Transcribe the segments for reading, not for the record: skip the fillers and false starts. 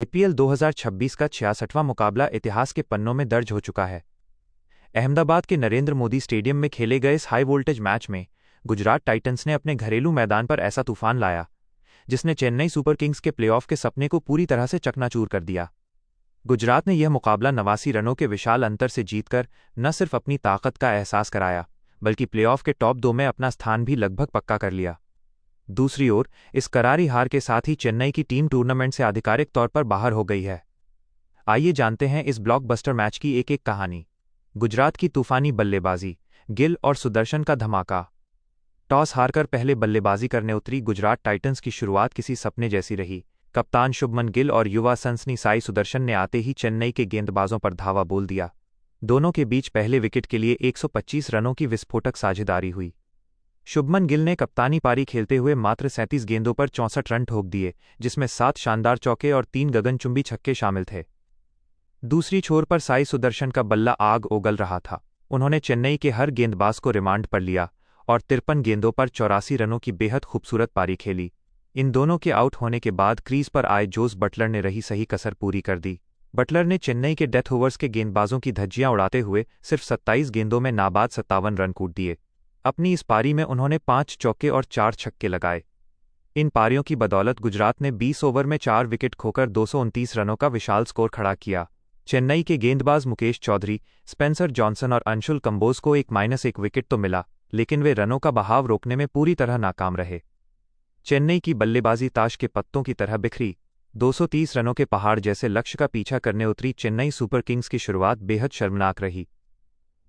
IPL 2026 का 66वां मुकाबला इतिहास के पन्नों में दर्ज हो चुका है। अहमदाबाद के नरेंद्र मोदी स्टेडियम में खेले गए इस हाई वोल्टेज मैच में गुजरात टाइटंस ने अपने घरेलू मैदान पर ऐसा तूफान लाया जिसने चेन्नई सुपर किंग्स के प्लेऑफ के सपने को पूरी तरह से चकनाचूर कर दिया। गुजरात ने यह मुकाबला 89 रनों के विशाल अंतर से जीतकर न सिर्फ अपनी ताकत का एहसास कराया बल्कि प्लेऑफ के टॉप 2 में अपना स्थान भी लगभग पक्का कर लिया। दूसरी ओर इस करारी हार के साथ ही चेन्नई की टीम टूर्नामेंट से आधिकारिक तौर पर बाहर हो गई है। आइए जानते हैं इस ब्लॉकबस्टर मैच की एक एक कहानी। गुजरात की तूफानी बल्लेबाजी, गिल और सुदर्शन का धमाका। टॉस हारकर पहले बल्लेबाजी करने उतरी गुजरात टाइटंस की शुरुआत किसी सपने जैसी रही। कप्तान शुभमन गिल और युवा सनसनी साई सुदर्शन ने आते ही चेन्नई के गेंदबाजों पर धावा बोल दिया। दोनों के बीच पहले विकेट के लिए 125 रनों की विस्फोटक साझेदारी हुई। शुभमन गिल ने कप्तानी पारी खेलते हुए मात्र 37 गेंदों पर 64 रन ठोक दिए, जिसमें 7 शानदार चौके और 3 गगनचुंबी छक्के शामिल थे। दूसरी छोर पर साई सुदर्शन का बल्ला आग उगल रहा था। उन्होंने चेन्नई के हर गेंदबाज को रिमांड पर लिया और 53 गेंदों पर 84 रनों की बेहद खूबसूरत पारी खेली। इन दोनों के आउट होने के बाद क्रीज पर आए जोस बटलर ने रही सही कसर पूरी कर दी। बटलर ने चेन्नई के डेथ ओवर्स के गेंदबाजों की धज्जियां उड़ाते हुए सिर्फ 27 गेंदों में नाबाद 57 रन कूट दिए। अपनी इस पारी में उन्होंने 5 चौके और 4 छक्के लगाए। इन पारियों की बदौलत गुजरात ने 20 ओवर में 4 विकेट खोकर 229 रनों का विशाल स्कोर खड़ा किया। चेन्नई के गेंदबाज मुकेश चौधरी, स्पेंसर जॉनसन और अंशुल कंबोज को 1-1 विकेट तो मिला, लेकिन वे रनों का बहाव रोकने में पूरी तरह नाकाम रहे। चेन्नई की बल्लेबाजी ताश के पत्तों की तरह बिखरी। 230 रनों के पहाड़ जैसे लक्ष्य का पीछा करने उतरी चेन्नई सुपर किंग्स की शुरुआत बेहद शर्मनाक रही।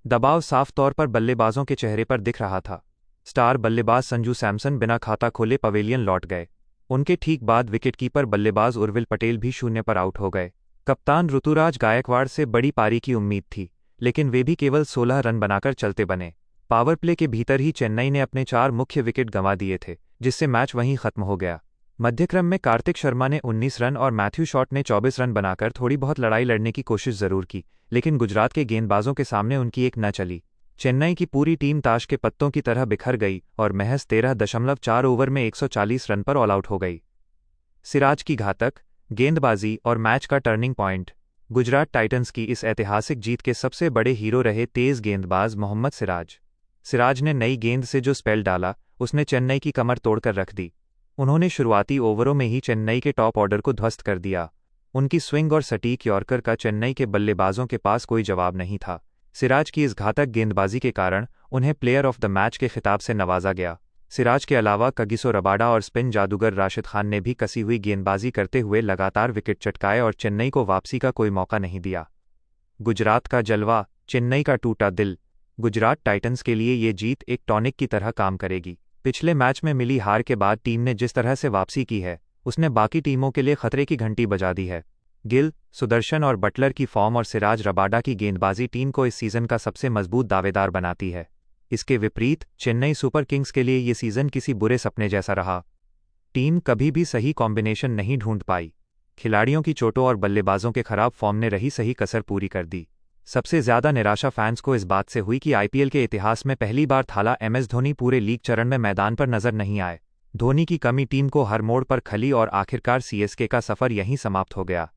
दबाव साफ तौर पर बल्लेबाजों के चेहरे पर दिख रहा था। स्टार बल्लेबाज संजू सैमसन बिना खाता खोले पवेलियन लौट गए। उनके ठीक बाद विकेटकीपर बल्लेबाज उर्विल पटेल भी शून्य पर आउट हो गए। कप्तान ऋतुराज गायकवाड़ से बड़ी पारी की उम्मीद थी, लेकिन वे भी केवल 16 रन बनाकर चलते बने। पावर प्ले के भीतर ही चेन्नई ने अपने 4 मुख्य विकेट गंवा दिए थे, जिससे मैच वहीं खत्म हो गया। मध्यक्रम में कार्तिक शर्मा ने 19 रन और मैथ्यू शॉट ने 24 रन बनाकर थोड़ी बहुत लड़ाई लड़ने की कोशिश जरूर की, लेकिन गुजरात के गेंदबाजों के सामने उनकी एक न चली। चेन्नई की पूरी टीम ताश के पत्तों की तरह बिखर गई और महज 13.4 ओवर में 140 रन पर ऑल आउट हो गई। सिराज की घातक गेंदबाजी और मैच का टर्निंग पॉइंट। गुजरात टाइटंस की इस ऐतिहासिक जीत के सबसे बड़े हीरो रहे तेज गेंदबाज मोहम्मद सिराज। सिराज ने नई गेंद से जो स्पेल डाला, उसने चेन्नई की कमर तोड़कर रख दी। उन्होंने शुरुआती ओवरों में ही चेन्नई के टॉप ऑर्डर को ध्वस्त कर दिया। उनकी स्विंग और सटीक यॉर्कर का चेन्नई के बल्लेबाजों के पास कोई जवाब नहीं था। सिराज की इस घातक गेंदबाजी के कारण उन्हें प्लेयर ऑफ द मैच के खिताब से नवाजा गया। सिराज के अलावा कगिसो रबाडा और स्पिन जादूगर राशिद खान ने भी कसी हुई गेंदबाजी करते हुए लगातार विकेट चटकाए और चेन्नई को वापसी का कोई मौका नहीं दिया। गुजरात का जलवा, चेन्नई का टूटा दिल। गुजरात टाइटंस के लिए ये जीत एक टॉनिक की तरह काम करेगी। पिछले मैच में मिली हार के बाद टीम ने जिस तरह से वापसी की है, उसने बाकी टीमों के लिए खतरे की घंटी बजा दी है। गिल, सुदर्शन और बटलर की फॉर्म और सिराज रबाडा की गेंदबाजी टीम को इस सीजन का सबसे मजबूत दावेदार बनाती है। इसके विपरीत चेन्नई सुपर किंग्स के लिए ये सीजन किसी बुरे सपने जैसा रहा। टीम कभी भी सही कॉम्बिनेशन नहीं ढूंढ पाई। खिलाड़ियों की चोटों और बल्लेबाजों के खराब फॉर्म ने रही सही कसर पूरी कर दी। सबसे ज्यादा निराशा फैंस को इस बात से हुई कि आईपीएल के इतिहास में पहली बार थाला एमएस धोनी पूरे लीग चरण में मैदान पर नजर नहीं आए। धोनी की कमी टीम को हर मोड़ पर खली और आखिरकार सीएसके का सफर यहीं समाप्त हो गया।